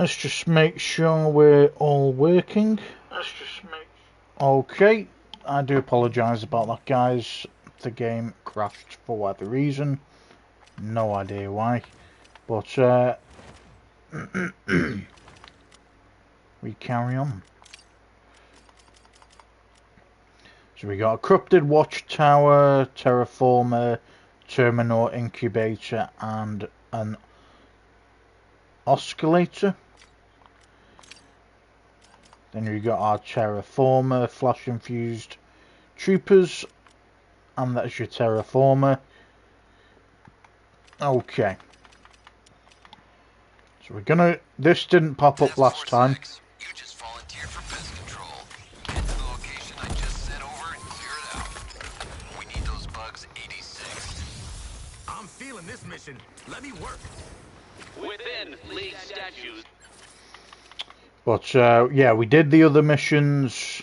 Let's just make sure we're all working. Okay, I do apologise about that, guys. The game crashed for whatever reason. No idea why. But we carry on. So we got a corrupted watchtower, terraformer, terminal incubator, and an oscillator. Then we got our terraformer, flash infused troopers, and that's your terraformer. Okay. So we're gonna. This didn't pop up last time. You just volunteered for pest control. Head to the location I just sent over and clear it out. We need those bugs 86. I'm feeling this mission. Let me work. Within League statutes. But yeah, we did the other missions.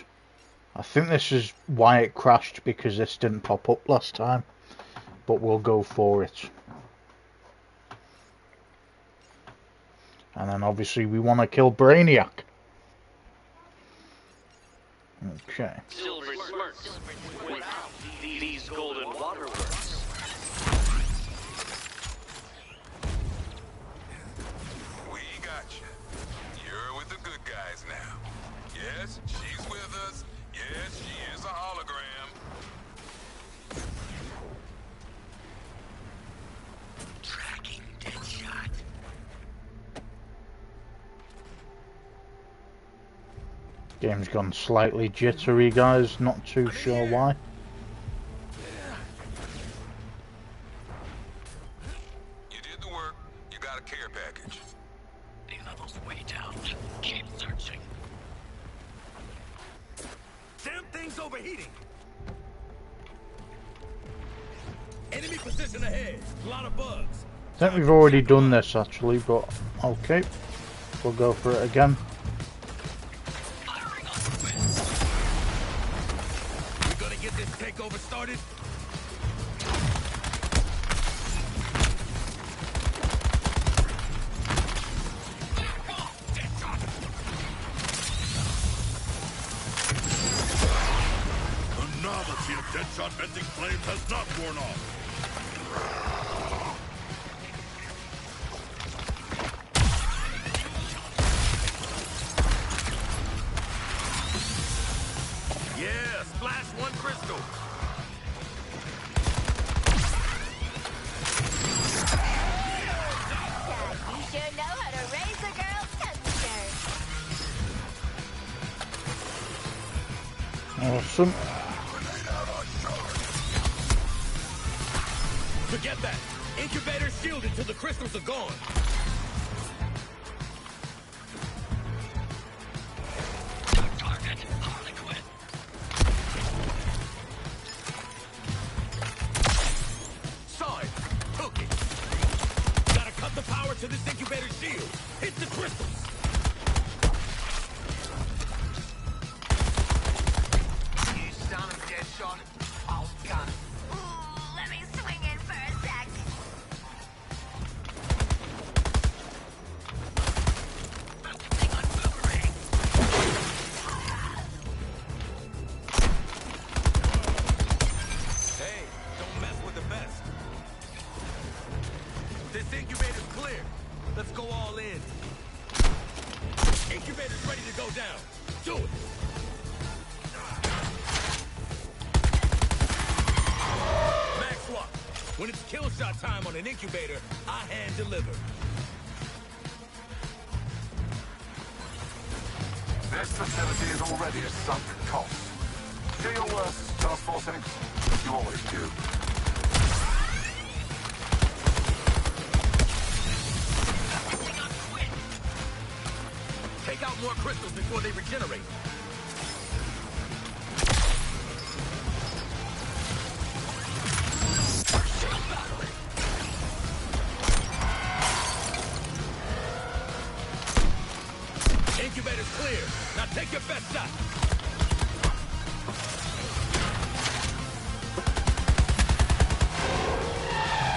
I think this is why it crashed, because this didn't pop up last time. But we'll go for it. And then obviously we want to kill Brainiac. Okay. Silver Smirks. Without these golden waterworks. We got you. You're with the good guys now. Yes, she's with us. Yes, she is a hologram. Tracking Deadshot. Game's gone slightly jittery, guys. Not too sure why. You did the work. You got a care package. The level's way down. Keep searching. Damn thing's overheating. Enemy position ahead. A lot of bugs. I think we've already done this actually, but okay. We'll go for it again. We're gonna get this takeover started. The novelty of Deadshot venting flames has not worn off. Yeah, splash one crystal. You sure know how to raise a girl's temperature. Awesome. Forget that. Incubator shielded till the crystals are gone. Target Harlequin. Saw it. Took it. Gotta cut the power to this incubator shield. Hit the crystals. You sound of Deadshot. I'll gun. Ooh, let me swing in for a sec. Focusing on boomerang. Hey, don't mess with the best. This incubator's clear. Let's go all in. Incubator's ready to go down. Do it. Max swap. When it's kill shot time on an incubator, I hand deliver. This facility is already a sunk cost. Do your worst, Task Force X. You always do. Take out more crystals before they regenerate. Incubator's clear. Now take your best shot.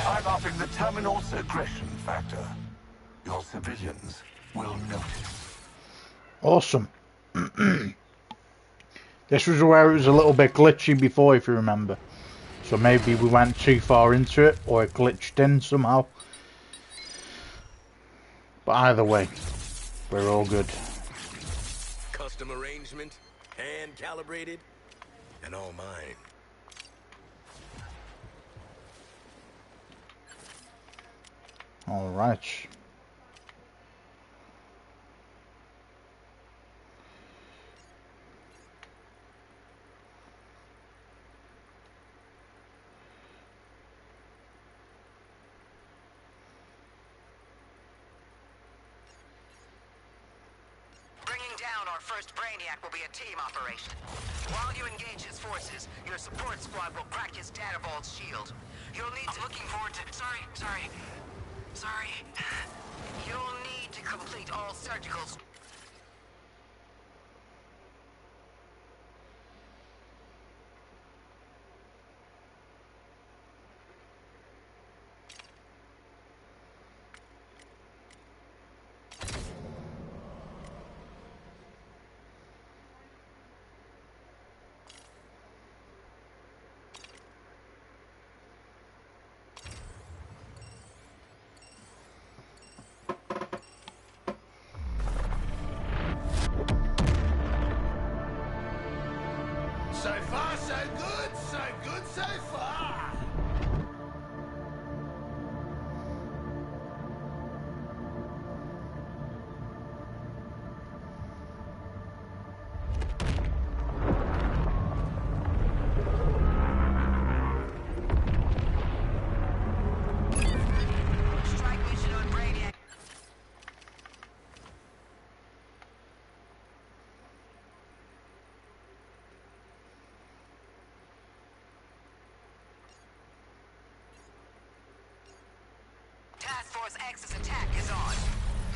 I'm upping the terminal's aggression factor. Your civilians will notice. Awesome. This was where it was a little bit glitchy before, if you remember. So maybe we went too far into it, or it glitched in somehow. But either way, we're all good. Custom arrangement, hand calibrated, and all mine. All right. Bringing down our first Brainiac will be a team operation. While you engage his forces, your support squad will crack his data vault's shield. You'll need to... looking forward to... Sorry. You'll need to complete all surgicals. So far, so good, so far. Strike mission on Brainiac. Task Force X's attack is on.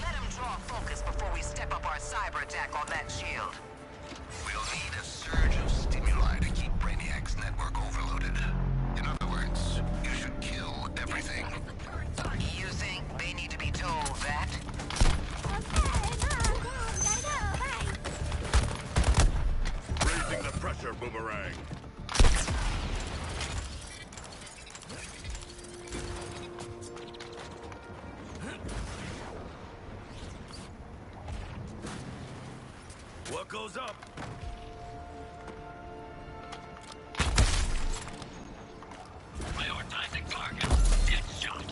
Let him draw focus before we step up our cyber attack on that shield. We'll need a surge of stimuli to keep Brainiac's network overloaded. In other words, you should kill everything. You think they need to be told that? Raising the pressure, Boomerang. What goes up? Prioritizing target. Get shot.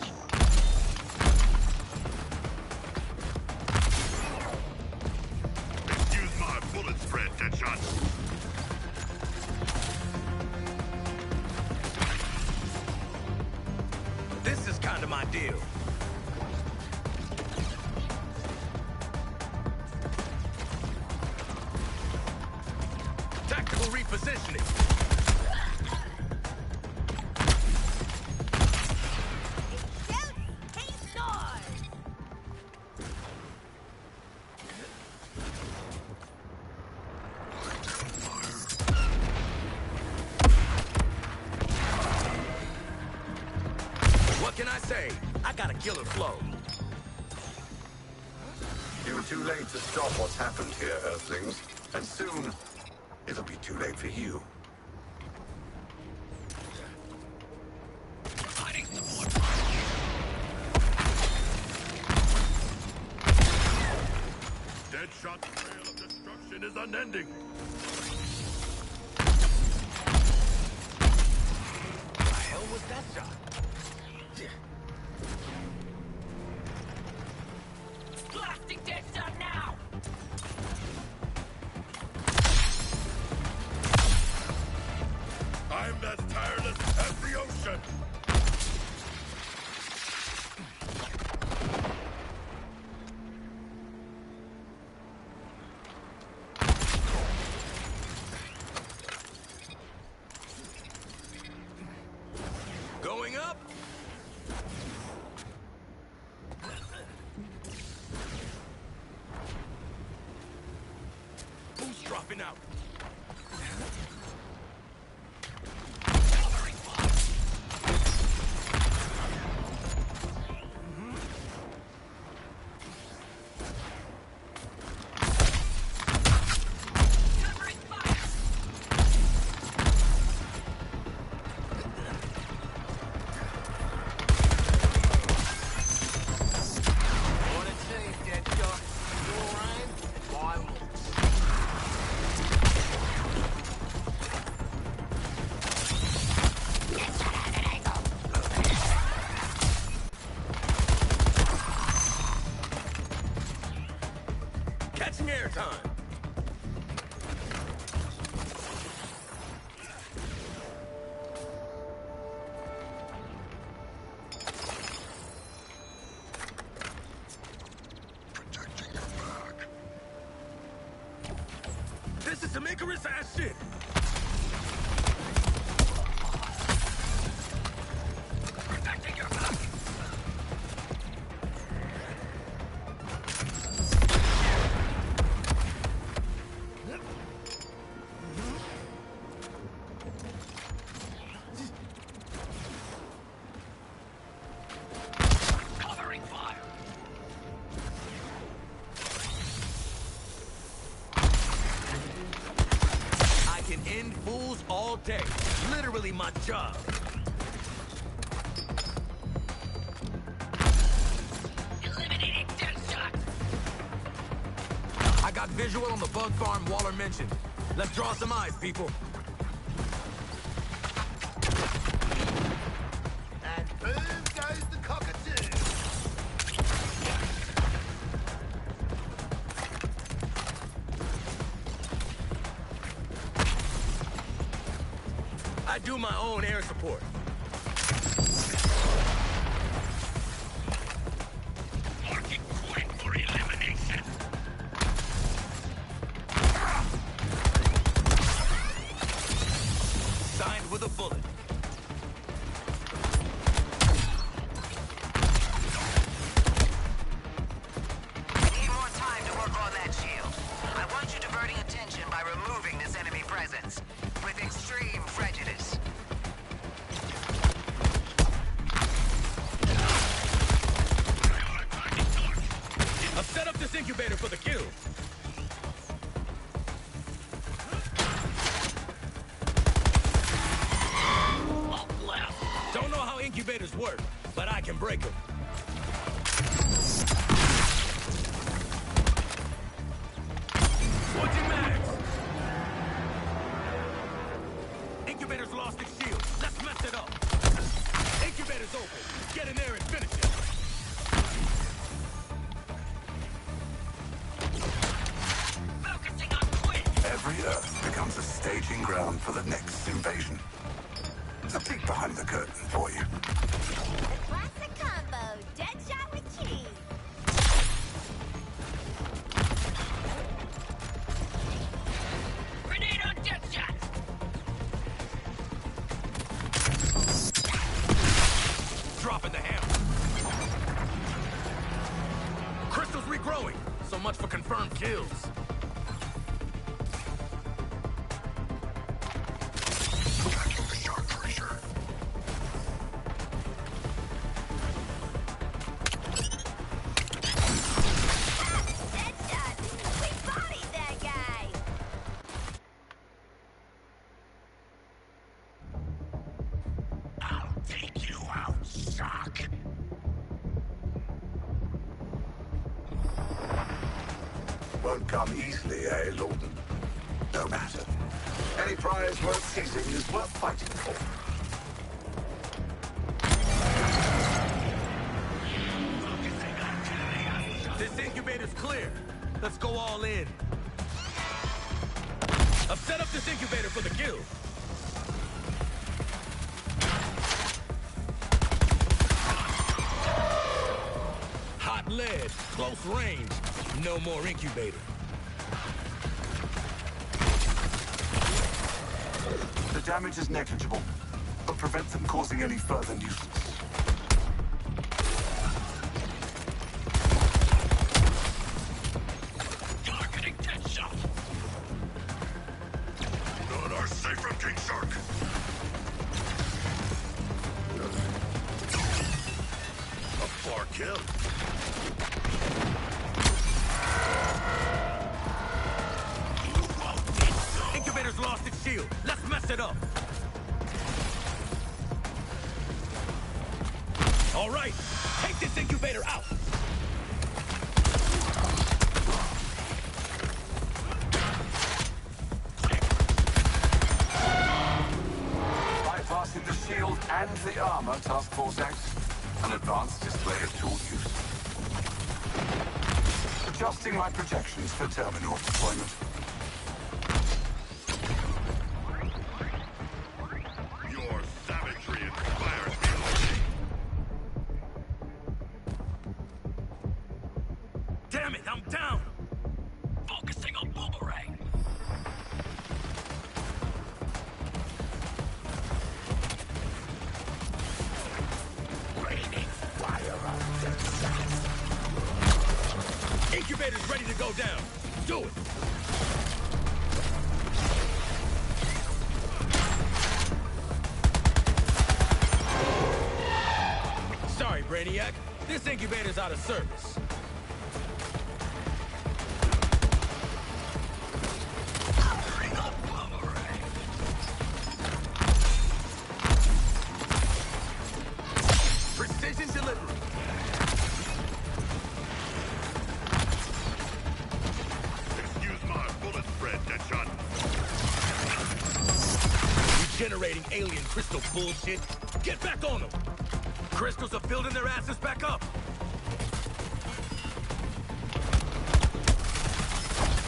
Excuse my bullet spread, Deadshot. This is kind of my deal. Tactical repositioning. What can I say? I got a killer flow. You were too late to stop what's happened here, Earthlings. And soon, it'll be too late for you. Hiding support. Deadshot's trail of destruction is unending. What the hell was that shot? Blasting Deadshot now! I'm as tireless as the ocean. Going up. Who's dropping out? This is some Icarus ass shit. Protecting your back. Covering fire. I can end fools all day. Literally my job. Eliminating Deadshot. I got visual on the bug farm Waller mentioned. Let's draw some eyes, people. And boom goes the cockatoo. I do my own air support. Marking point for elimination. Signed with a bullet. Need more time to work on that shield. I want you diverting attention by removing this enemy presence with extreme prejudice. I've set up this incubator for the kill. Up left. Don't know how incubators work, but I can break them. Switching mags. Incubator's lost its shield. Let's mess it up. Incubator's open. Get in there and finish it. Focusing on Quinn. Every Earth becomes a staging ground for the next invasion. A peek behind the curtain for you. The classic combo, Deadshot with cheese. Grenade on Deadshot. Dropping the hammer. Crystal's regrowing. So much for confirmed kills. Tracking the shark treasure. Deadshot. We bodied that guy. I'll take you out, Shock. Won't come easily, eh, Lorden? No matter. Any prize worth seizing is worth fighting for. This incubator's clear. Let's go all in. I've set up this incubator for the kill. Hot lead, close range, no more incubator. The damage is negligible, but prevents them causing any further nuisance. Targeting Deadshot. None are safe from King Shark. A far kill. Incubator's lost its shield. Let's mess it up. All right, take this incubator out. Bypassing the shield and the armor, Task Force X. An advanced display of tool use. Adjusting my projections for terminal deployment. Your savagery inspires me. Damn it, I'm down. Focusing on Boomerang. go down. Do it. Sorry, Brainiac. This incubator's out of service. Precision delivery. Excuse my bullet spread, Deadshot. Regenerating alien crystal bullshit. Get back on them. Crystals are building their asses back up.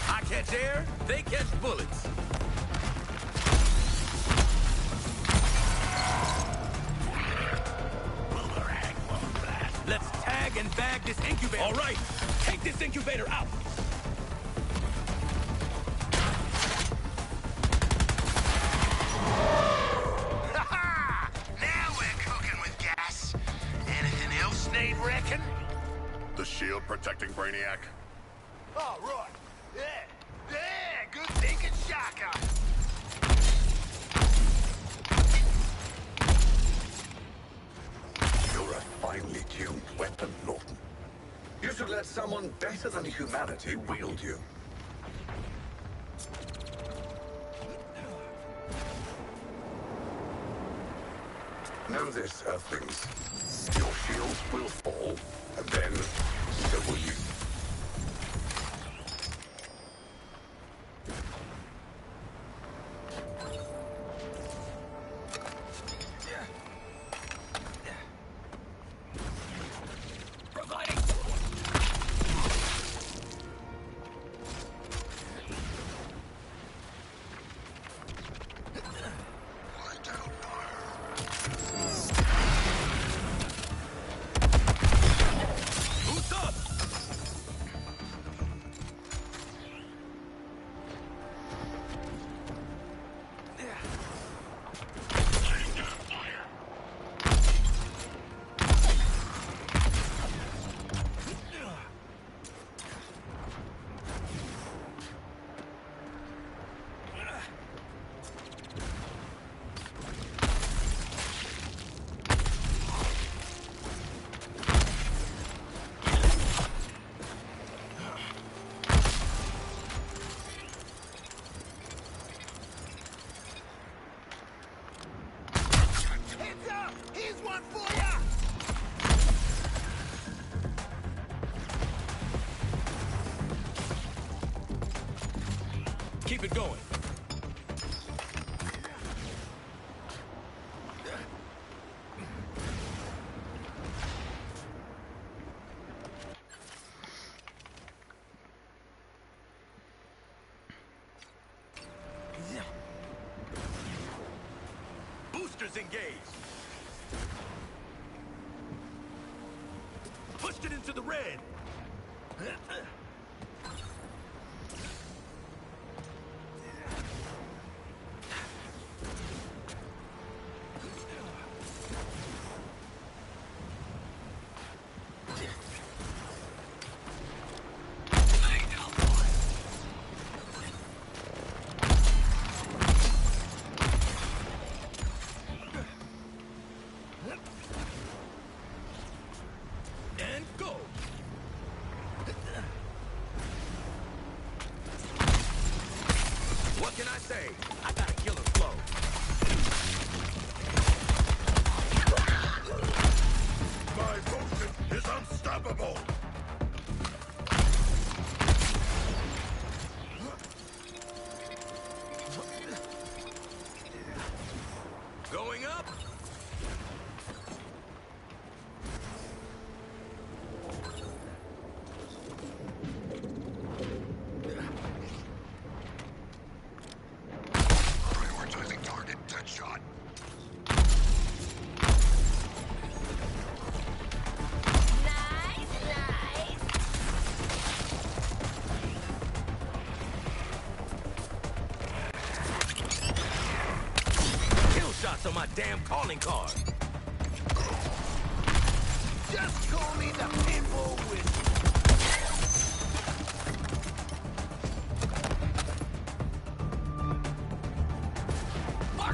I catch air, they catch bullets. Let's tag and bag this incubator. All right, take this incubator out. Now we're cooking with gas. Anything else need reckon? The shield protecting Brainiac. Oh, right. Yeah, good thinking, Shaka. You're a finely tuned weapon, Norton. You should let someone better than humanity wield you. Know this, Earthlings. Your shields will fall, and then so will you. Who's up? Heads up! Here's one for ya! Keep it going. Boosters engaged. Pushed it into the red. And go. What can I say? I got a killer flow. My motion is unstoppable. Going up. Prioritizing target, Deadshot. Nice, nice. Kill shots on my damn calling card. Just call me the pinball wizard.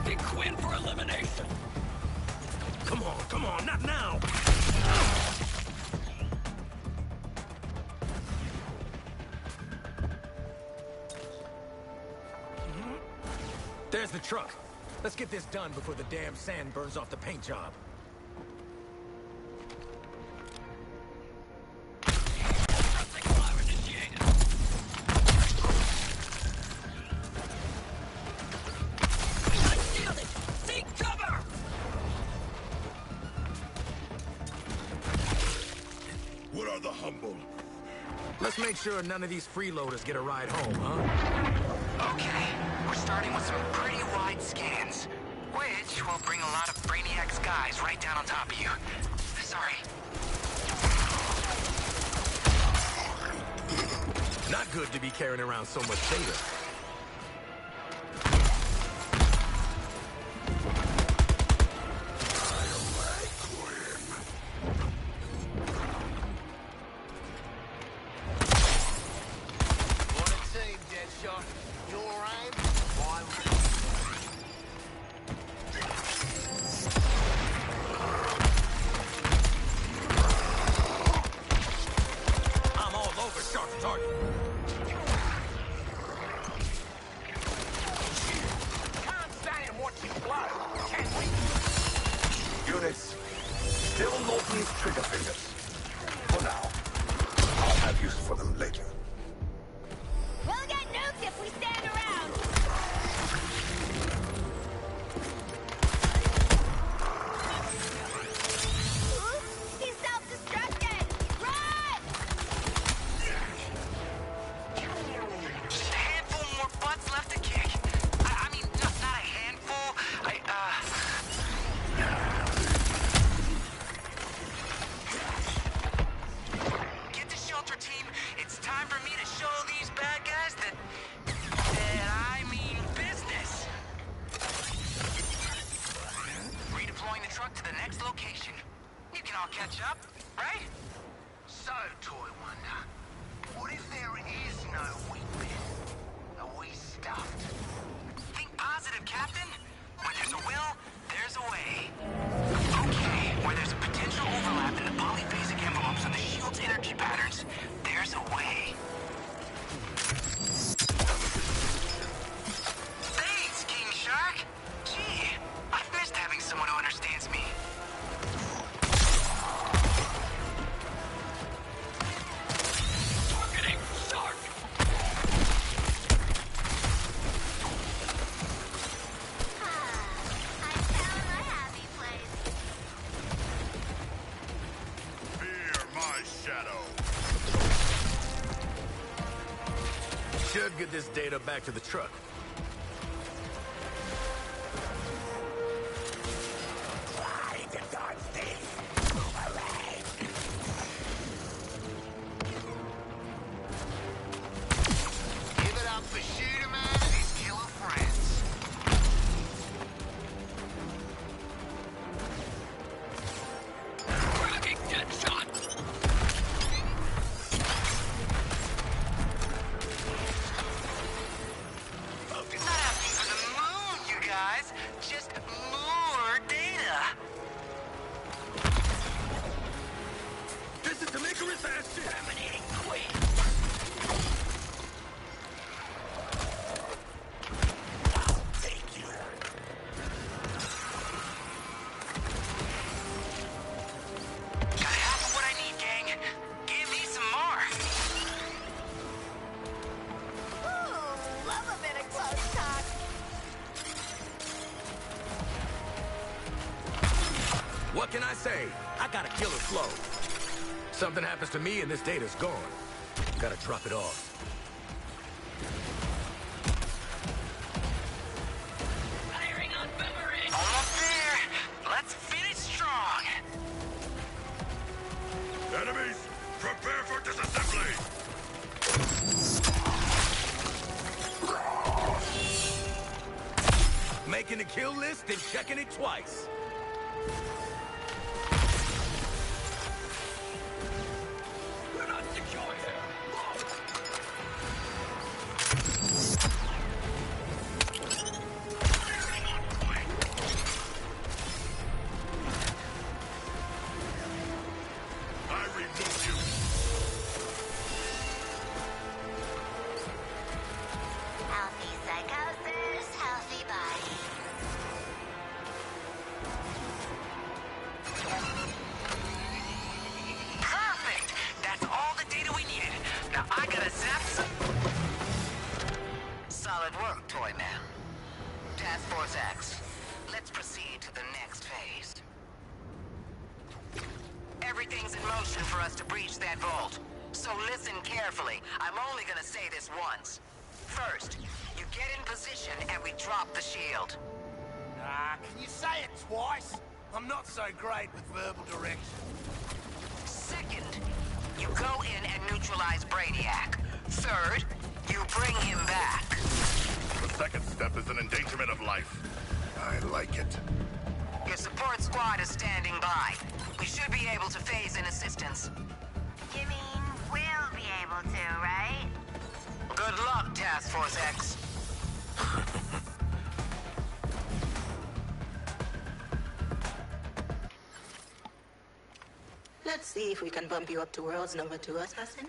marking Quinn for elimination. Come on, not now. There's the truck. Let's get this done before the damn sand burns off the paint job. What are the humble? Let's make sure none of these freeloaders get a ride home, huh? Okay, we're starting with some pretty wide scans, which will bring a lot of Brainiac's guys right down on top of you. Sorry. Not good to be carrying around so much data. I'm all over sharp target. Can't stand watching blood, can we? Units, still Norton's trigger fingers. For now. I'll have use for them later. We'll get nuked if we stand around. Oops, he's self-destructed. Run! Just a handful more butts left to kick. I mean, not a handful. Get the shelter team. It's time for me to show these bad guys that I mean business. Redeploying the truck to the next location. You can all catch up, right? So, Toy Wonder, what if there is no weakness? Are we stuffed? Think positive, Captain. When there's a will, there's a way. Okay, where there's a potential overlap in the polyphasic envelopes of the shield's energy patterns, there's a way. Thanks, King Shark. Gee, I've missed having someone who understands me. Targeting shark. I found my happy place. Fear my shadow. Should get this data back to the truck. Give it up for Shooter Man and his killer friends. Cracking dead shot. Not asking for the moon, you guys. Just more data. This is Demetrius ass shit. Terminating Queen. I'll take you. Got half of what I need, gang. Give me some more. Ooh, love a bit of close talk. What can I say? I got a killer flow. Something happens to me and this data's gone. Gotta drop it off. Firing on boomerang. Almost there. Let's finish strong. Enemies, prepare for disassembly. Making a kill list and checking it twice. We're not secure here. Firing on Quinn. potion for us to breach that vault. So listen carefully. I'm only gonna say this once. First, you get in position and we drop the shield. Can you say it twice? I'm not so great with verbal direction. Second, you go in and neutralize Brainiac. Third, you bring him back. The second step is an endangerment of life. I like it. Your support squad is standing by. We should be able to phase in assistance. You mean we'll be able to, right? Good luck, Task Force X. Let's see if we can bump you up to World's number 2 assassin.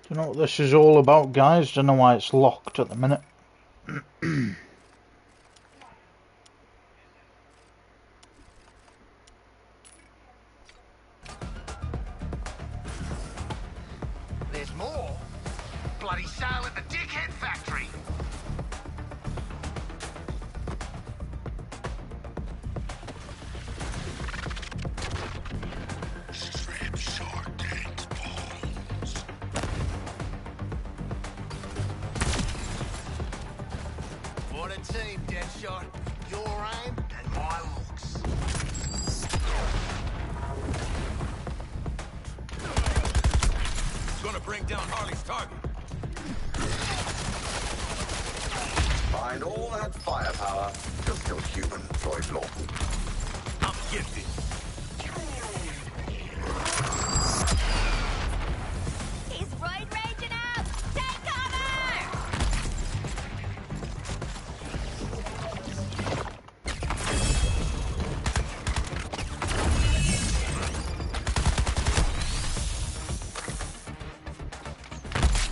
Don't know what this is all about, guys. Don't know why it's locked at the minute. There's more. Bloody sale at the Dickhead Factory. Strip short Dane's balls. What a team, Deadshot. Your aim and my looks. It's gonna bring down Harley's target. Find all that firepower. You're still human, Floyd Lawton. I'm gifted. He's roid raging up! Take cover!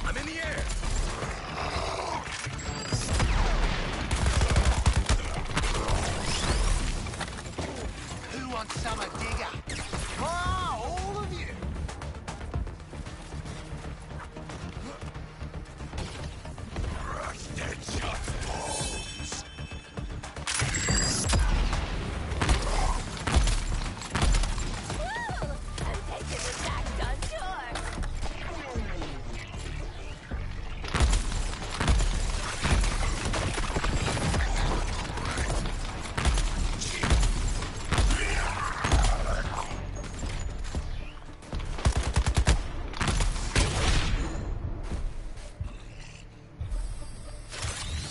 I'm in the air. Who wants some a digger? Ah, all of you. Crush Deadshot's balls. Woo! I'm taking this act on tour!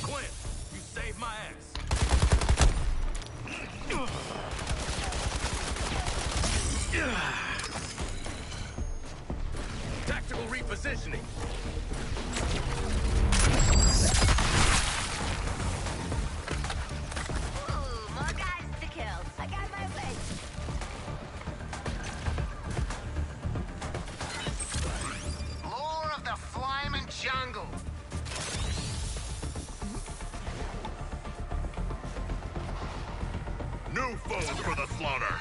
Gwen, you saved my ass. Tactical repositioning. Ooh, more guys to kill. I got my way. Lore of the Flaming Jungle. New foes for the slaughter.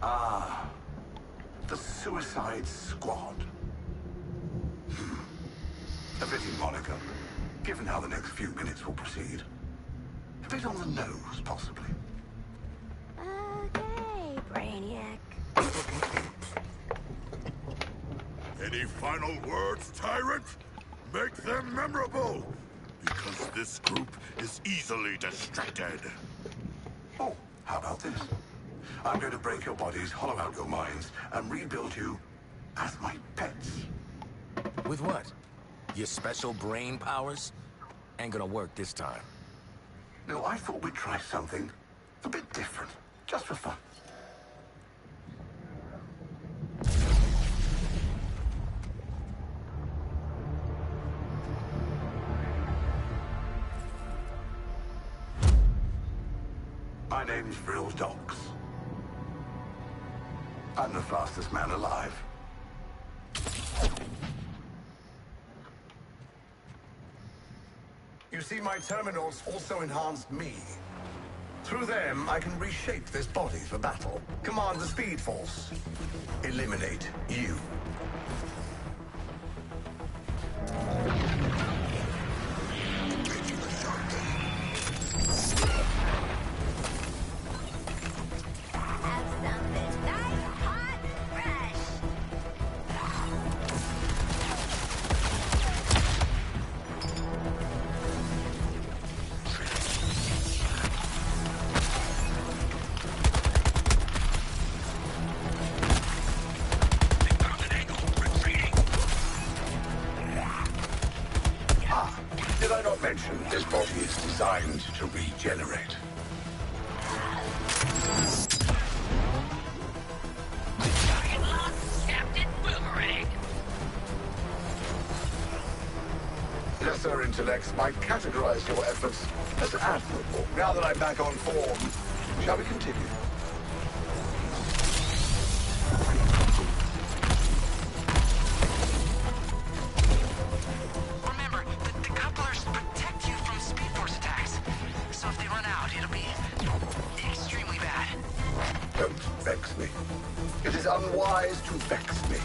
Ah, the Suicide Squad. A fitting moniker, given how the next few minutes will proceed. A bit on the nose, possibly. Okay, Brainiac. Any final words, Tyrant? Make them memorable! Because this group is easily distracted. Oh, how about this? I'm going to break your bodies, hollow out your minds, and rebuild you as my pets. With what? Your special brain powers? Ain't gonna work this time. No, I thought we'd try something a bit different, just for fun. My name's Vril Dox. I'm the fastest man alive. You see, my terminals also enhanced me. Through them, I can reshape this body for battle. Command the Speed Force. Eliminate you. Did I not mention this body is designed to regenerate? Target lost, Captain Boomerang. Lesser intellects might categorize your efforts as admirable. Now that I'm back on form, shall we continue? Remember, the couplers protect you from Speed Force attacks. So if they run out, it'll be extremely bad. Don't vex me. It is unwise to vex me.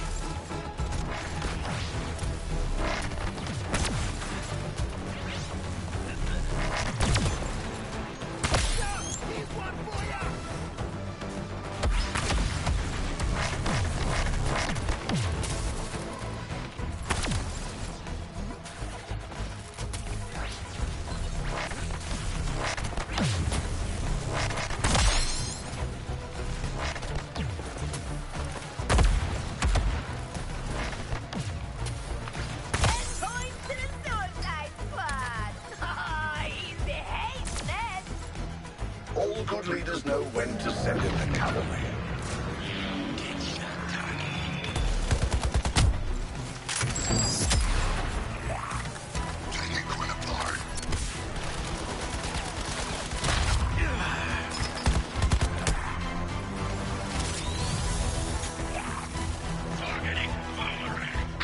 Point to the suicide squad. Oh, he's behaved then. All good leaders know when to send in the cavalry. Taking Quinn apart.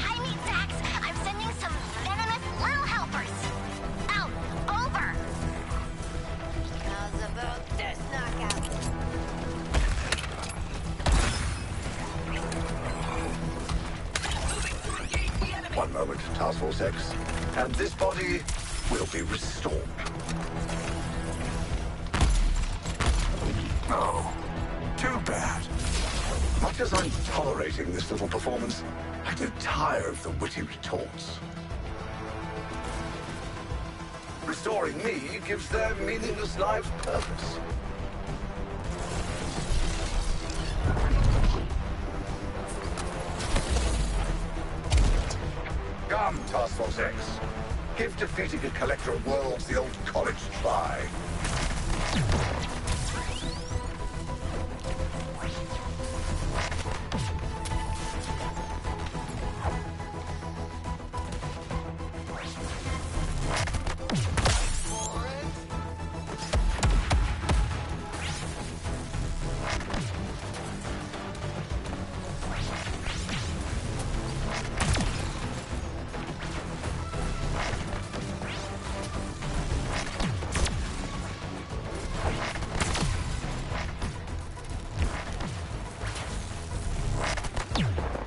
I need Dax. I'm sending some venomous little helpers. Out. Over. How's about this knockout? One moment, Task Force X, and this body will be restored. Oh, too bad. Much as I'm tolerating this little performance, I do tire of the witty retorts. Restoring me gives their meaningless lives purpose. Come, Task Force X. Give defeating a collector of worlds the old college try.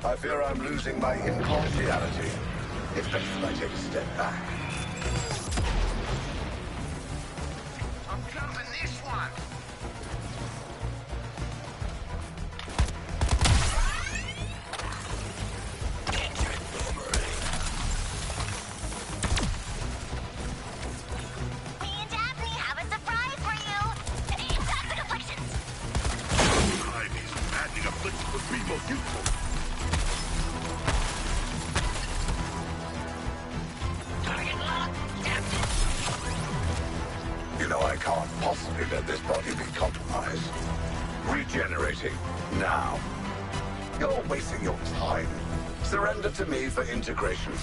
I fear I'm losing my impartiality. It's best that I take a step back. I'm jumping this one. Me and Daphne have a surprise for you. Toxic afflictions. Ivy's maddening affliction would be most useful. Target locked, Captain. You know I can't possibly let this body be compromised. Regenerating now. You're wasting your time. Surrender to me for integration.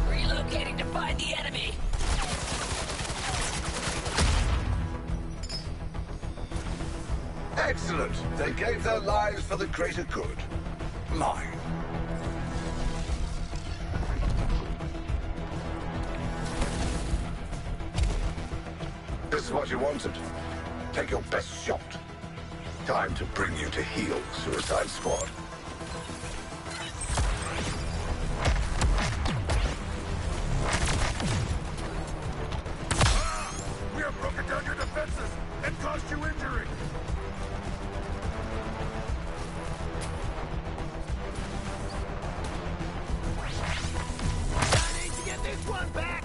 Relocating to find the enemy. Excellent. They gave their lives for the greater good. Mine. This is what you wanted. Take your best shot. Time to bring you to heel, Suicide Squad. We have broken down your defenses and caused you injury. I need to get this one back.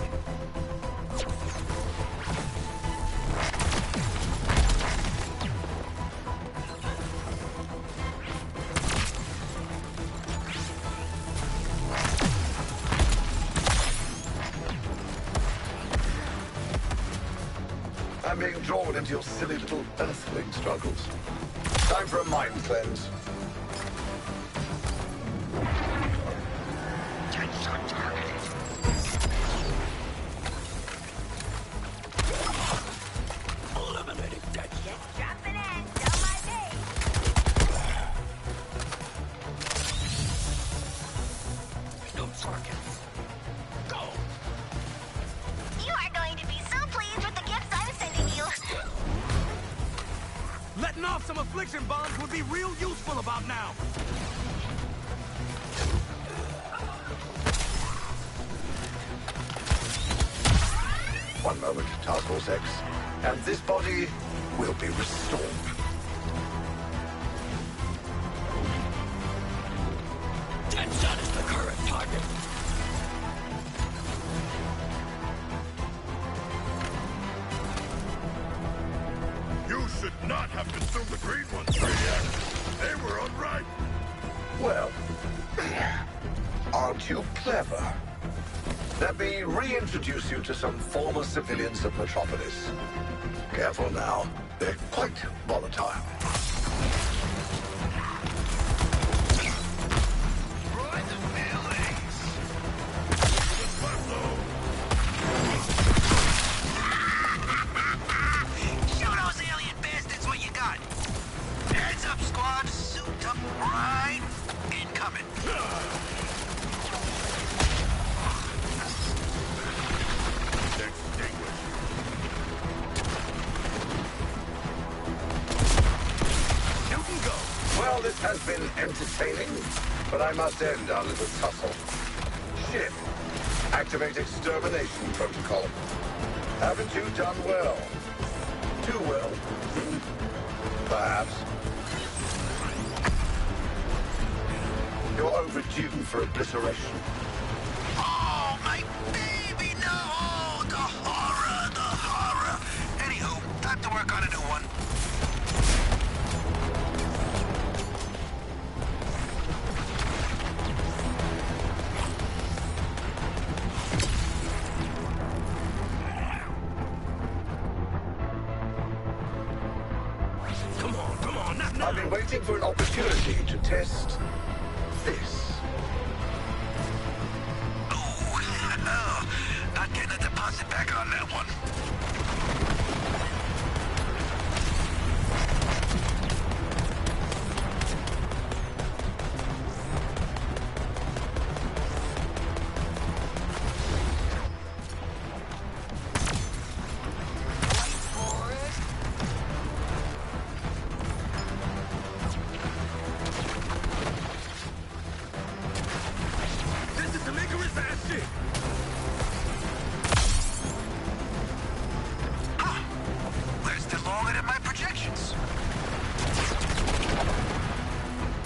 I'm being drawn into your silly little earthling struggles. Time for a mind cleanse. Eliminating that. Just dropping in. Don't mind me. No targets. Go. You are going to be so pleased with the gifts I'm sending you. Letting off some affliction bombs would be real useful about now. One moment, Task Force X, and this body will be restored. Deadshot is the current target. You should not have consumed the green ones, Radiac. They were unripe. Well, aren't you clever? Let me reintroduce you to some former civilians of Metropolis. Careful now, they're quite volatile. Destroy the feelings. Show those alien bastards what you got. Heads up, squad. Suit up right. Incoming. Extinguished. Newton, go. Well, this has been entertaining, but I must end our little tussle. Ship, activate extermination protocol. Haven't you done well? Too well? Perhaps. You're overdue for obliteration. Oh, my baby, no! The horror, the horror. Anywho, time to work on a new one. Come on, not now. I've been waiting for an opportunity to test this. Oh, not getting a deposit back on that one. This is some Icarus ass shit. Huh. We're still longer than my projections.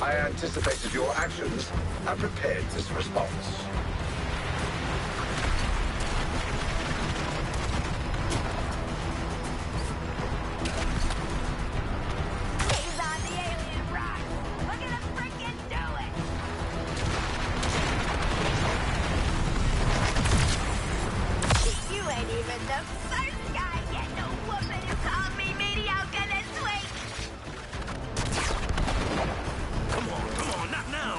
I anticipated your actions and prepared this response. He's on the alien rock. Look at him freaking do it. You ain't even the first guy getting a woman who called me mediocre this week. Come on, not now.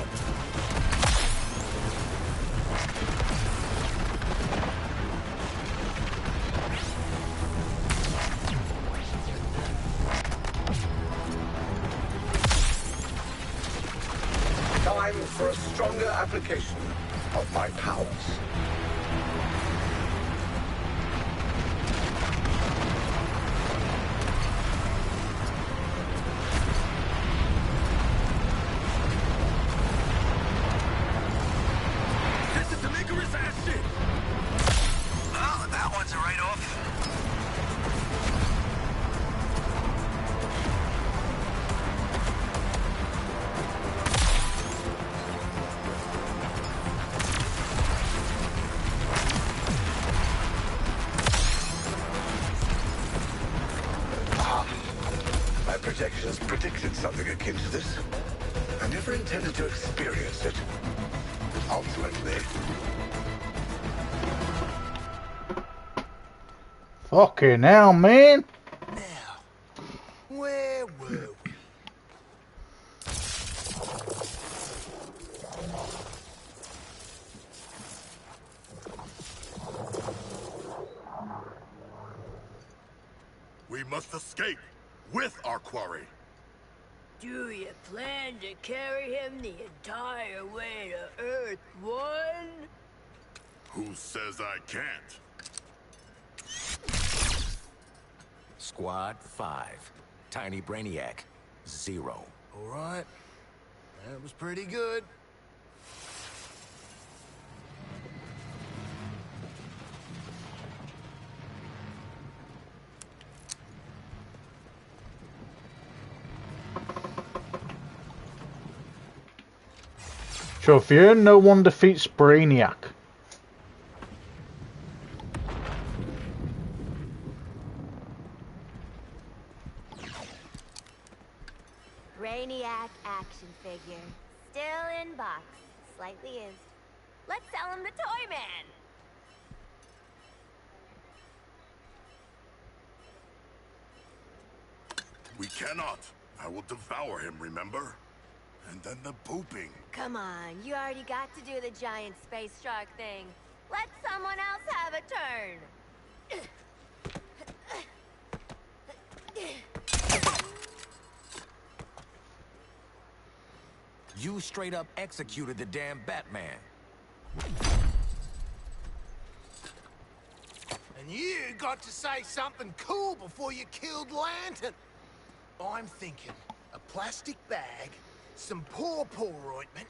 a stronger application of my powers. This is some Icarus ass shit! Oh, that one's a write-off. My projections predicted something akin to this. I never intended to experience it. Ultimately, Fucking hell, man. Now, where were we? We must escape with our quarry. Do you plan to carry him the entire way to Earth 1? Who says I can't? Squad 5. Tiny Brainiac, 0. All right. That was pretty good. So if you no one defeats Brainiac. Brainiac action figure. Still in box. Slightly used. Let's sell him to Toyman. We cannot. I will devour him, remember? And then the pooping. Come on, you already got to do the giant space shark thing. Let someone else have a turn. You straight up executed the damn Batman. And you got to say something cool before you killed Lantern. I'm thinking a plastic bag, some pawpaw ointment,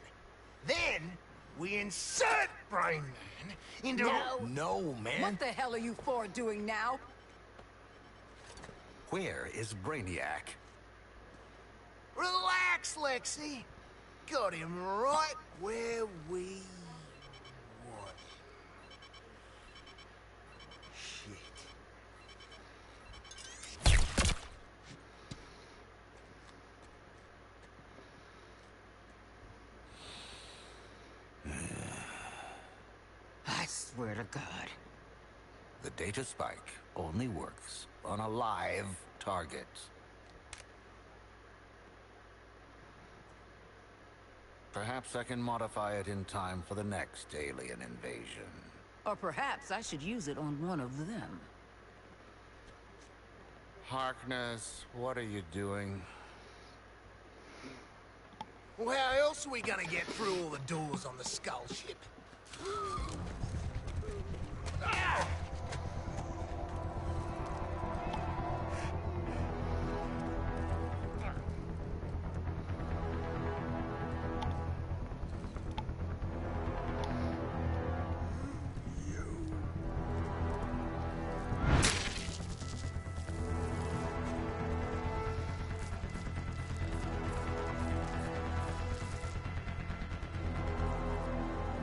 then we insert Brain Man into... No, man. What the hell are you four doing now? Where is Brainiac? Relax, Lexi. Got him right where we want. Shit. I swear to God. The data spike only works on a live target. Perhaps I can modify it in time for the next alien invasion. Or perhaps I should use it on one of them. Harkness, what are you doing? Well, how else are we gonna get through all the doors on the Skull ship?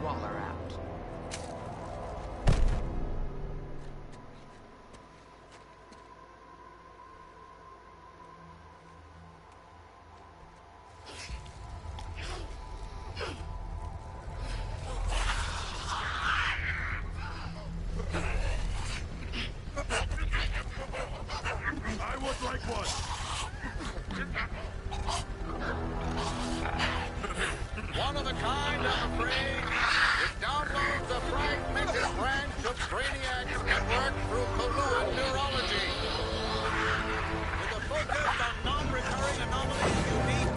Waller out. I would like one. One of a kind, I'm afraid. It downloads the fragmented branch of Brainiac's network through Kaluan neurology. With a focus on non-recurring anomalies unique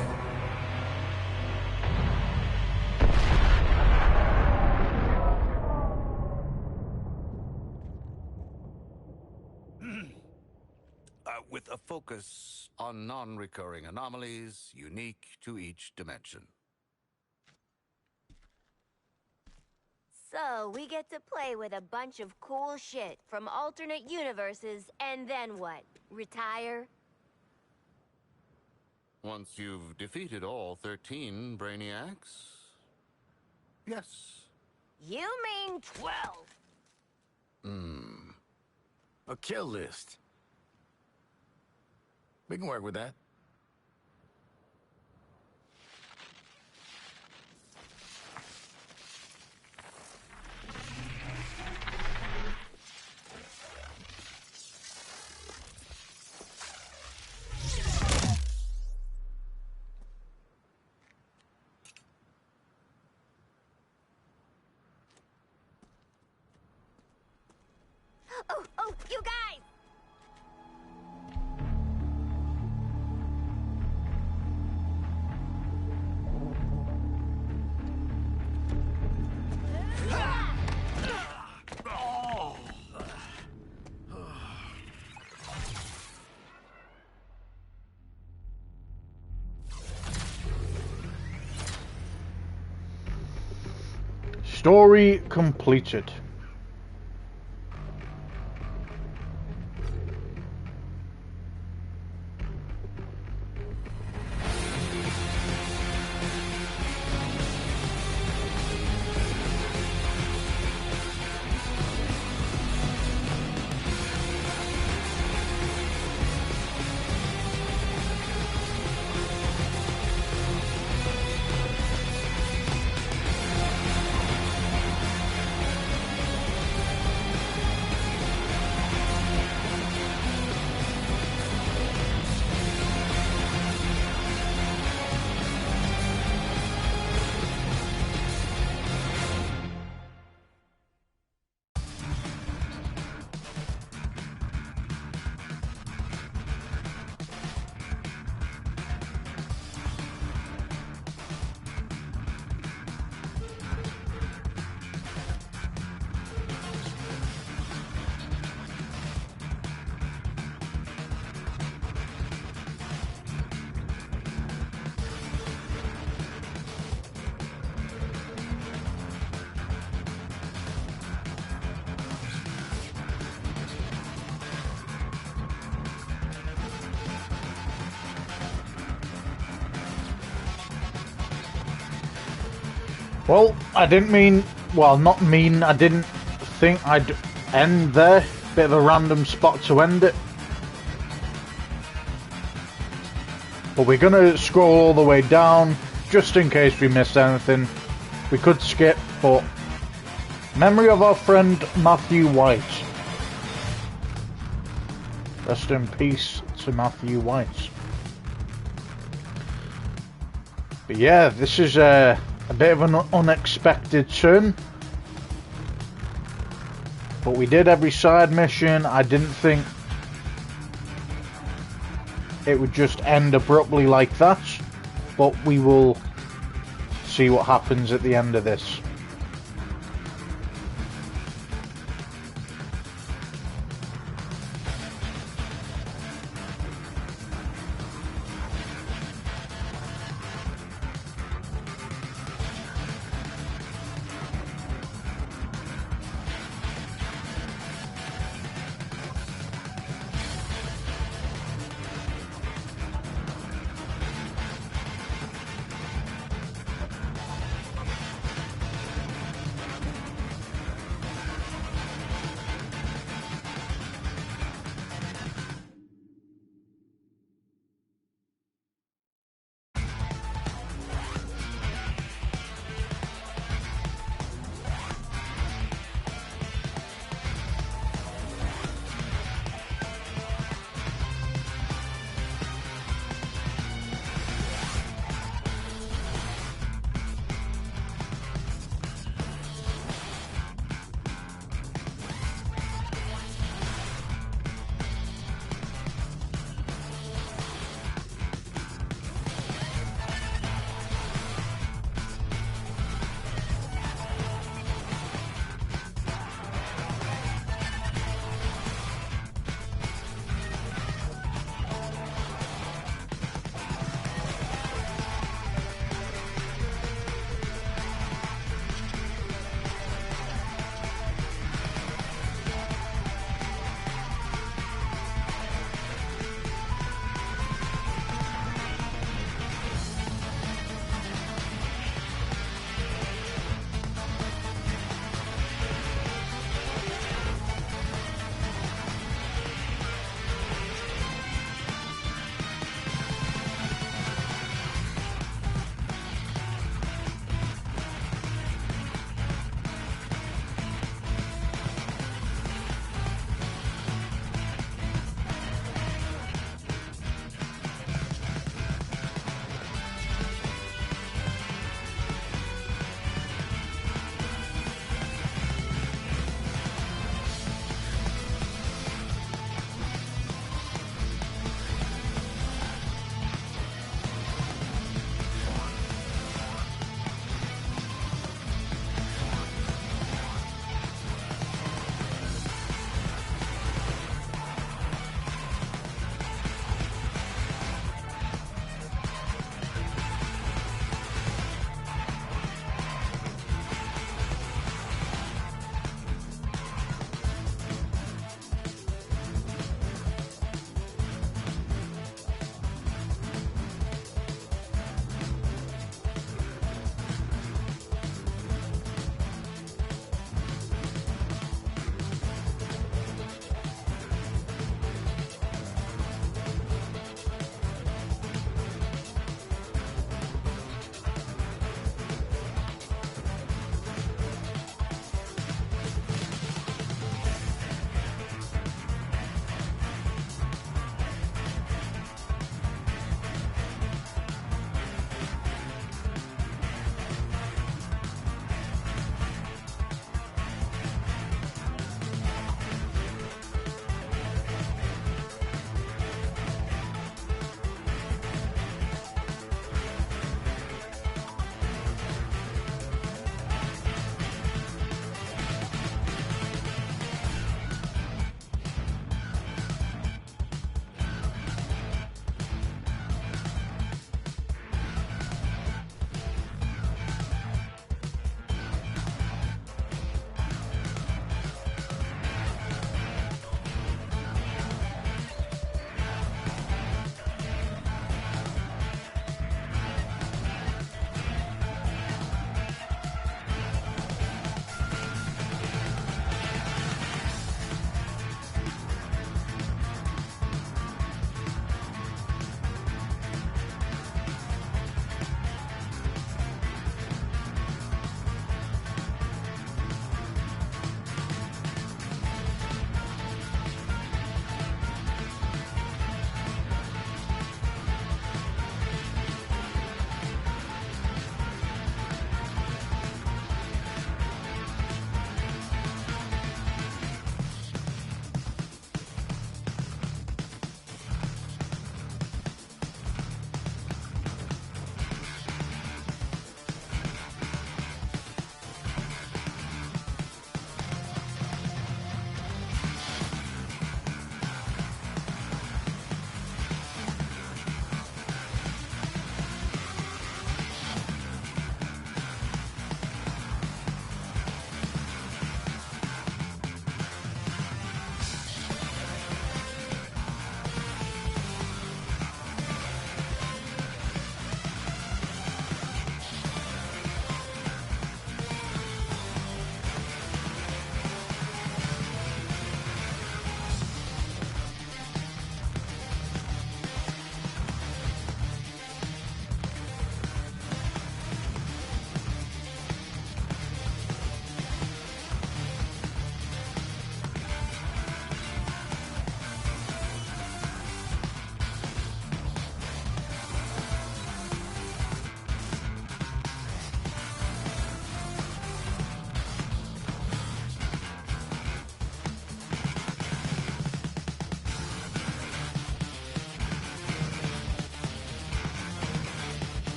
focus on non-recurring anomalies unique to each dimension. So, we get to play with a bunch of cool shit from alternate universes, and then what? Retire? Once you've defeated all 13 Brainiacs, yes. You mean 12? A kill list. We can work with that. Oh, you guys! Story completed. Well, I didn't mean, well, not mean, I didn't think I'd end there. Bit of a random spot to end it. But we're gonna scroll all the way down, just in case we missed anything. We could skip, but memory of our friend Matthew White. Rest in peace to Matthew White. But yeah, this is a bit of an unexpected turn. But we did every side mission. I didn't think it would just end abruptly like that. But we will see what happens at the end of this.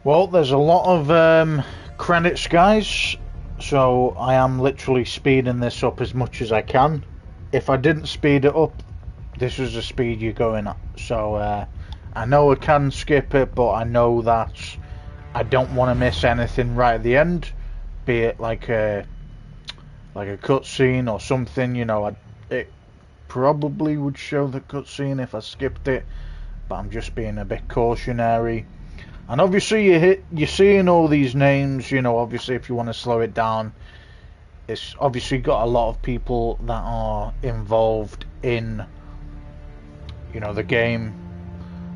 Well, there's a lot of credits, guys, so I am literally speeding this up as much as I can. If I didn't speed it up, this is the speed you're going at. So I know I can skip it, but I know that I don't want to miss anything right at the end, be it like a cutscene or something. You know, it probably would show the cutscene if I skipped it, but I'm just being a bit cautionary. And obviously you're seeing all these names, you know, obviously if you want to slow it down, it's obviously got a lot of people that are involved in, you know, the game.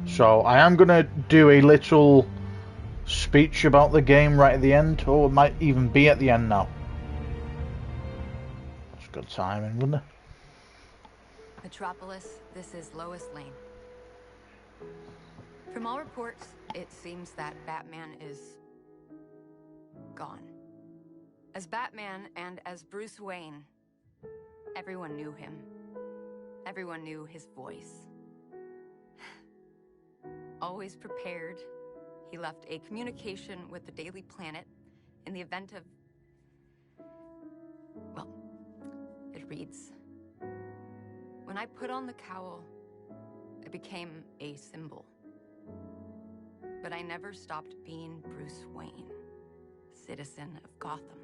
So I am going to do a little speech about the game right at the end, or it might even be at the end now. It's good timing, wouldn't it? Metropolis, this is Lois Lane. From all reports, it seems that Batman is gone. As Batman and as Bruce Wayne, everyone knew him. Everyone knew his voice. Always prepared, he left a communication with the Daily Planet in the event of... Well, it reads, "When I put on the cowl, it became a symbol. But I never stopped being Bruce Wayne, citizen of Gotham.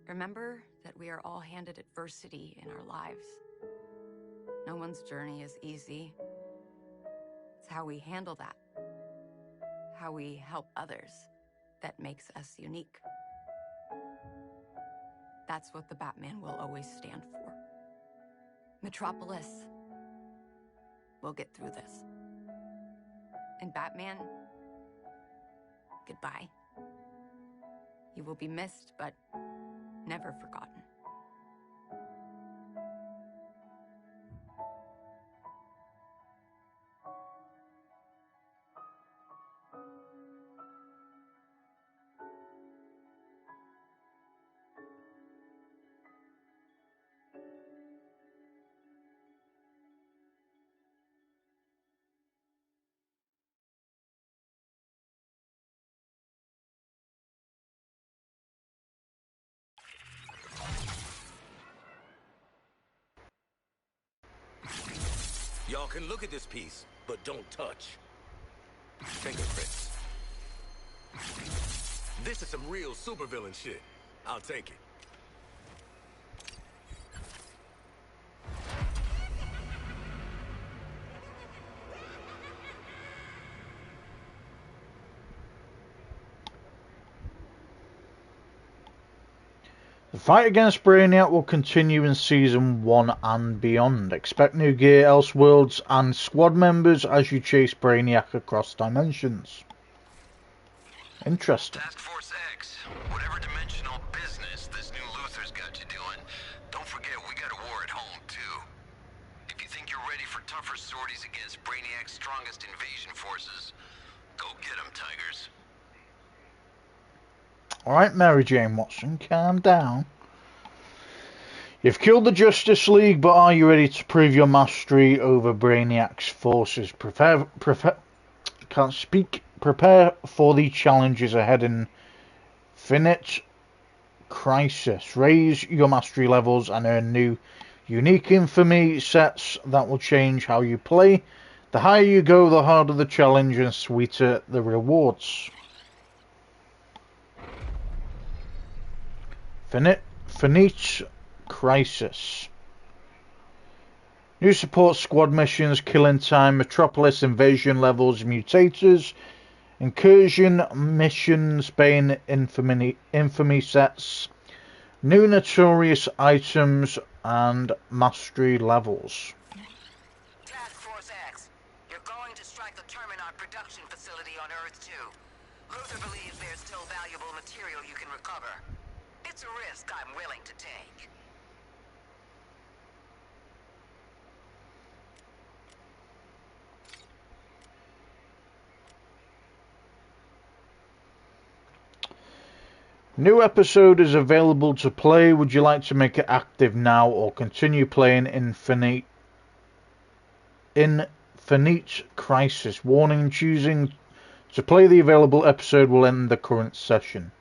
Remember that we are all handed adversity in our lives. No one's journey is easy. It's how we handle that, how we help others, that makes us unique. That's what the Batman will always stand for. Metropolis will get through this. And Batman, goodbye. You will be missed, but never forgotten." Y'all can look at this piece, but don't touch. Fingerprints. This is some real supervillain shit. I'll take it. The fight against Brainiac will continue in Season 1 and beyond. Expect new gear, Elseworlds, and squad members as you chase Brainiac across dimensions. Interesting. Task Force X, whatever dimensional business this new Luthor's got you doing, don't forget we got a war at home, too. If you think you're ready for tougher sorties against Brainiac's strongest invasion forces, go get them, Tigers. Alright, Mary Jane Watson, calm down. You've killed the Justice League, but are you ready to prove your mastery over Brainiac's forces? Prepare for the challenges ahead in Infinite Crisis. Raise your mastery levels and earn new, unique infamy sets that will change how you play. The higher you go, the harder the challenge and sweeter the rewards. Infinite Crisis. New support squad missions, Killing Time, Metropolis, Invasion levels, Mutators, Incursion missions, Bane infamy sets, new notorious items, and mastery levels. Task Force X, you're going to strike the Terminot production facility on Earth 2. Luthor believes there's still valuable material you can recover. It's a risk I'm willing to take. New episode is available to play. Would you like to make it active now or continue playing Infinite Crisis? Warning, choosing To play the available episode will end the current session.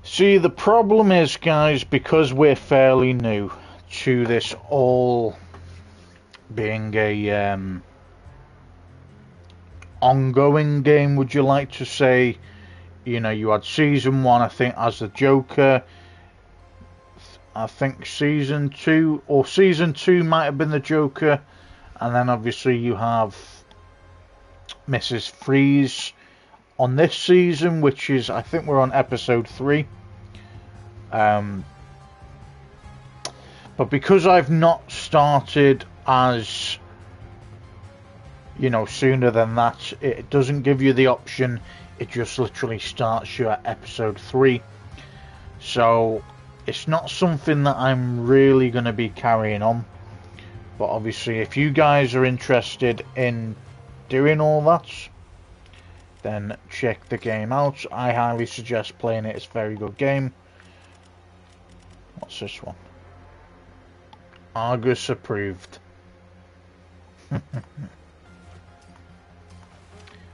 See, the problem is, guys, because we're fairly new to this all being a ongoing game, would you like to say? You know, you had season 1, I think, as the Joker. I think season 2 might have been the Joker, and then obviously you have Mrs. Freeze on this season, which is, I think we're on episode 3. But because I've not started as, you know, sooner than that, it doesn't give you the option. It just literally starts you at episode 3. So it's not something that I'm really going to be carrying on. But obviously, if you guys are interested in doing all that, then check the game out. I highly suggest playing it. It's a very good game. What's this one? Argus approved.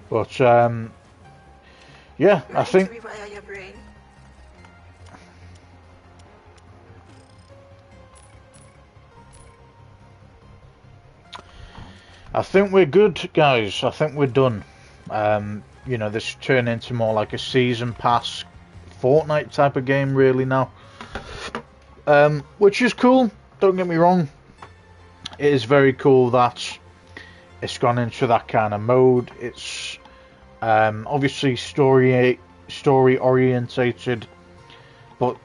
But yeah, I think we're good, guys. I think we're done. You know, this turned into more like a season pass Fortnite type of game really now. Which is cool, don't get me wrong. It is very cool that it's gone into that kind of mode. It's obviously story orientated, but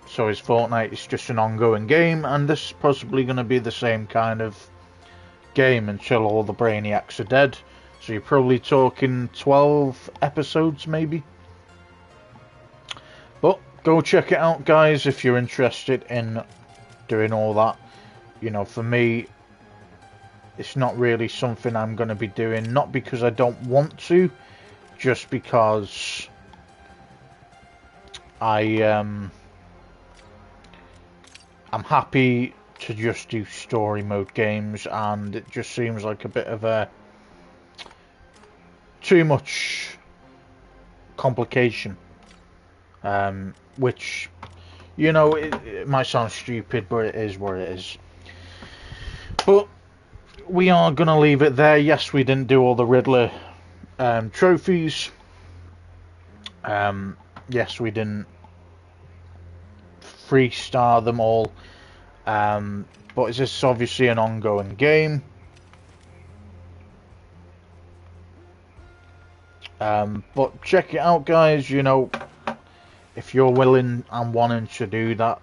so is Fortnite. It's just an ongoing game, and this is possibly going to be the same kind of game until all the Brainiacs are dead. So you're probably talking 12 episodes maybe. But go check it out, guys, if you're interested in doing all that. You know, for me, it's not really something I'm going to be doing. Not because I don't want to, just because I'm happy to just do story mode games, and it just seems like a bit of a too much complication. Which, you know, it might sound stupid, but it is what it is. But we are going to leave it there. Yes, we didn't do all the Riddler trophies. Yes, we didn't 3-star them all. But is this obviously an ongoing game? But check it out, guys. You know, if you're willing and wanting to do that,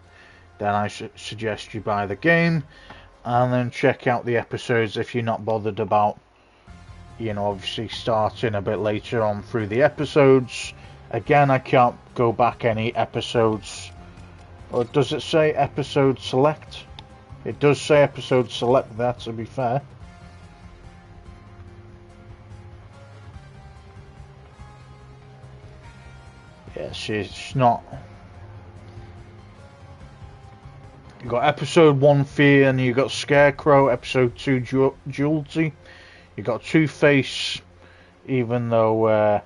then I suggest you buy the game and then check out the episodes if you're not bothered about, you know, obviously starting a bit later on through the episodes. Again, I can't go back any episodes. Or does it say episode select? It does say episode select there, to be fair. Yes, it's not. You got episode 1 Fear, and you got Scarecrow. Episode 2 Duality. You got Two-Face, even though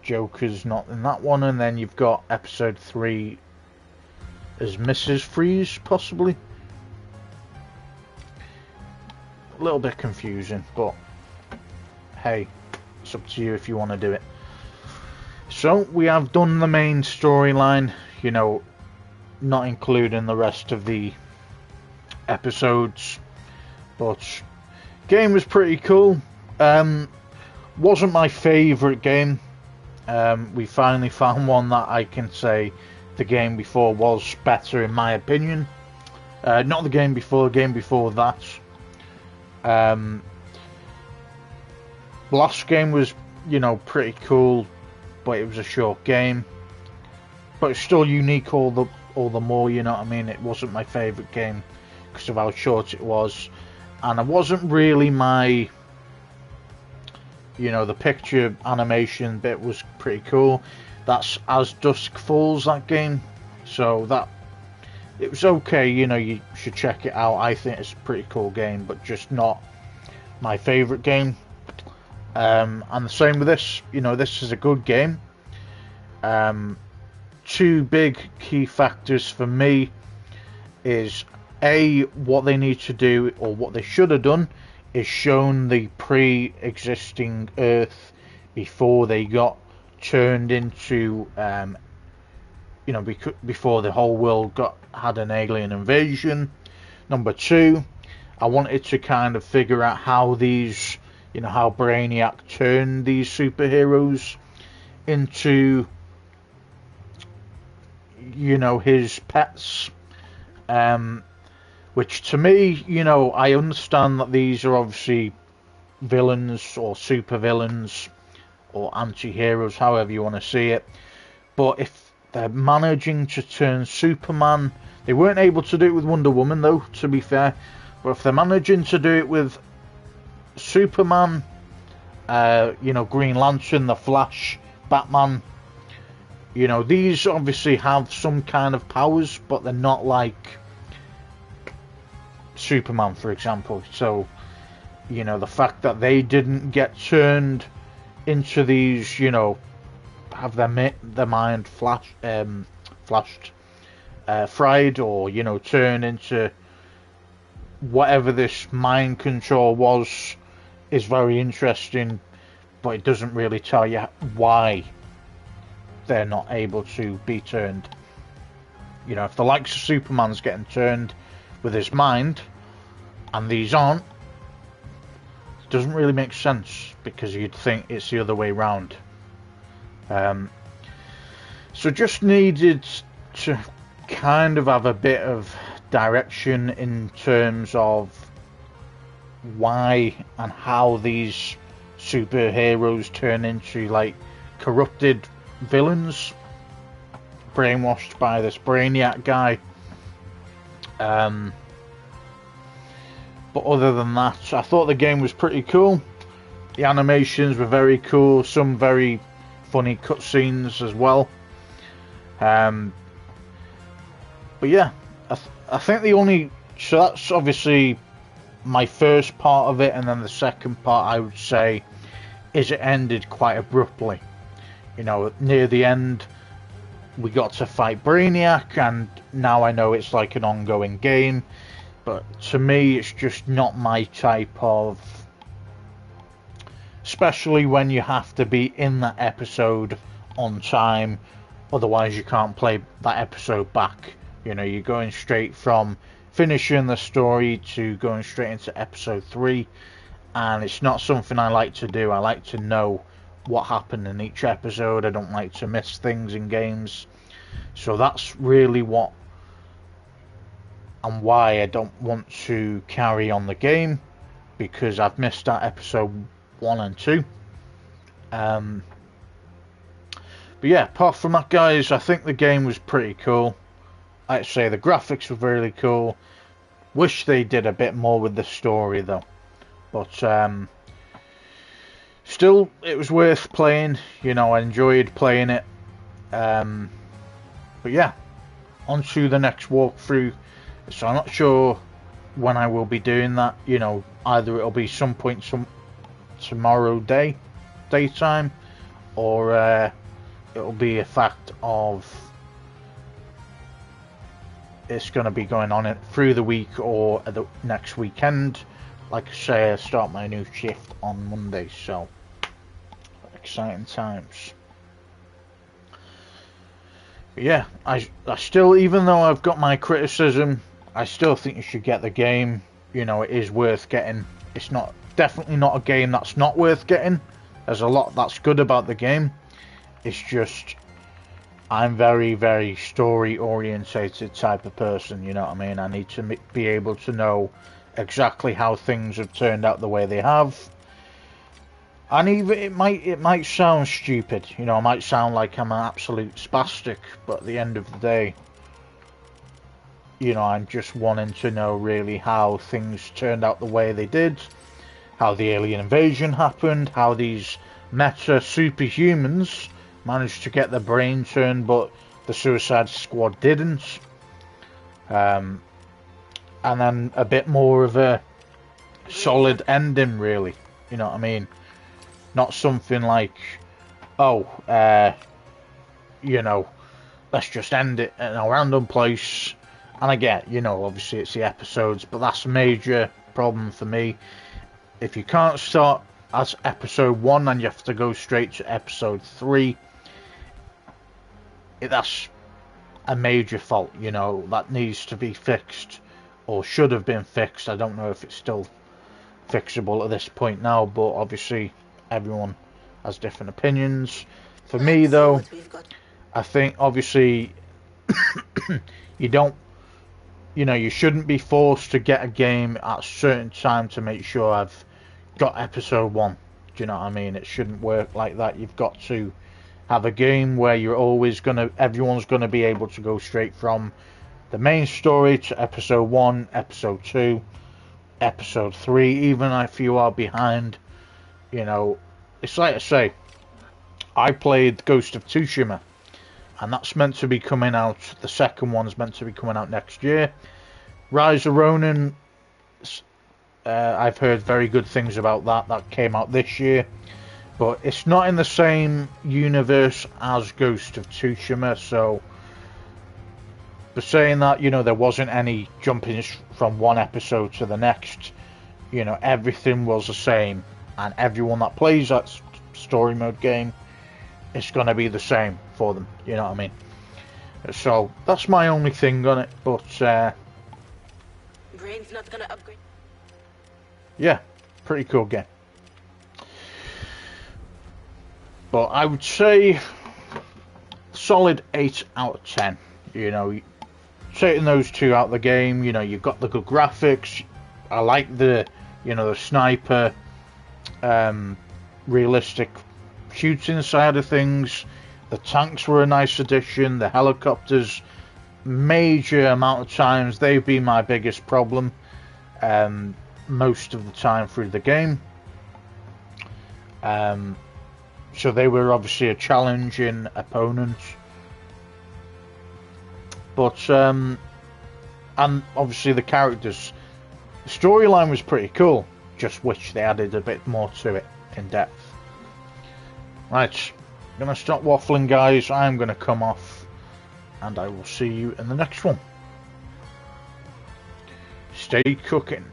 Joker's not in that one, and then you've got episode 3 as Mrs. Freeze, possibly. A little bit confusing, but hey, it's up to you if you want to do it. So we have done the main storyline, you know, not including the rest of the episodes, but game was pretty cool. Wasn't my favourite game. We finally found one that I can say the game before was better, in my opinion. Not the game before that. Last game was, you know, pretty cool, but it was a short game. but it's still unique all the more, you know what I mean? It wasn't my favourite game because of how short it was, and it wasn't really my, you know, the picture animation bit was pretty cool. That's As Dusk Falls, that game, so that it was okay, you know, you should check it out. I think it's a pretty cool game, but just not my favourite game. And the same with this, you know, this is a good game. Two big key factors for me is what they need to do, or what they should have done, is shown the pre-existing Earth before they got turned into, you know, before the whole world had an alien invasion. Number two, I wanted to kind of figure out how these, you know, how Brainiac turned these superheroes into, you know, his pets. Which to me, you know, I understand that these are obviously villains or super villains or anti-heroes, however you want to see it. But if they're managing to turn Superman, they weren't able to do it with Wonder Woman though, to be fair. But if they're managing to do it with Superman, you know, Green Lantern, The Flash, Batman, you know, these obviously have some kind of powers, but they're not like Superman, for example. So, you know, the fact that they didn't get turned into these, you know, have their mind flashed, fried, or, you know, turn into whatever this mind control was, is very interesting, but it doesn't really tell you why they're not able to be turned. You know, if the likes of Superman's getting turned with his mind and these aren't, it doesn't really make sense, because you'd think it's the other way round. So just needed to kind of have a bit of direction in terms of why and how these superheroes turn into like corrupted villains, brainwashed by this Brainiac guy. But other than that, I thought the game was pretty cool. The animations were very cool, some very funny cutscenes as well. But yeah, I think the only, so that's obviously my first part of it, and then the second part I would say is it ended quite abruptly. You know, near the end we got to fight Brainiac, and now I know it's like an ongoing game, but to me it's just not my type of, especially when you have to be in that episode on time, otherwise you can't play that episode back. You know, you're going straight from finishing the story to going straight into episode 3, and it's not something I like to do. I like to know what happened in each episode. I don't like to miss things in games, so that's really what and why I don't want to carry on the game, because I've missed out episode 1 and 2. But yeah, apart from that, guys, I think the game was pretty cool. I'd say the graphics were really cool. Wish they did a bit more with the story though, but still, it was worth playing. You know, I enjoyed playing it. But yeah, on to the next walkthrough. So I'm not sure when I will be doing that. You know, either it'll be some point tomorrow daytime, or it'll be a fact of it's going to be going on it through the week or the next weekend. Like I say, I start my new shift on Monday, so exciting times. But yeah, I still, even though I've got my criticism, I still think you should get the game. You know, it is worth getting. It's not, definitely not a game that's not worth getting. There's a lot that's good about the game. It's just, I'm very, very story orientated type of person, you know what I mean? I need to be able to know exactly how things have turned out the way they have. And even it might sound stupid, you know, it might sound like I'm an absolute spastic, but at the end of the day, you know, I'm just wanting to know really how things turned out the way they did, how the alien invasion happened, how these meta superhumans managed to get their brain turned, but the Suicide Squad didn't. And then a bit more of a solid ending, really. You know what I mean? Not something like, oh, you know, let's just end it in a random place. And I get, you know, obviously it's the episodes, but that's a major problem for me. If you can't start as episode 1 and you have to go straight to episode 3, that's a major fault, you know, that needs to be fixed, or should have been fixed. I don't know if it's still fixable at this point now, but obviously everyone has different opinions. For me though, I think obviously you don't, you know, you shouldn't be forced to get a game at a certain time to make sure I've got episode 1. Do you know what I mean? It shouldn't work like that. You've got to have a game where you're always everyone's gonna be able to go straight from the main story to episode 1, episode 2, episode 3, even if you are behind. You know, it's like I say, I played Ghost of Tsushima, and that's meant to be coming out, the second one's meant to be coming out next year. Rise of Ronin, I've heard very good things about that came out this year, but it's not in the same universe as Ghost of Tsushima, so but saying that, you know, there wasn't any jumping from one episode to the next, you know, everything was the same, and everyone that plays that story mode game, it's going to be the same for them, you know what I mean? So that's my only thing on it, but Brain's not gonna upgrade. Yeah, pretty cool game. But I would say solid 8 out of 10. You know, taking those two out of the game, you know, you've got the good graphics. I like the, you know, the sniper, realistic shooting side of things. The tanks were a nice addition. The helicopters, major amount of times, they've been my biggest problem most of the time through the game. So they were obviously a challenging opponent. But, and obviously the characters, the storyline was pretty cool, just wish they added a bit more to it in depth. Right, I'm going to stop waffling, guys. I'm going to come off, and I will see you in the next one. Stay cooking.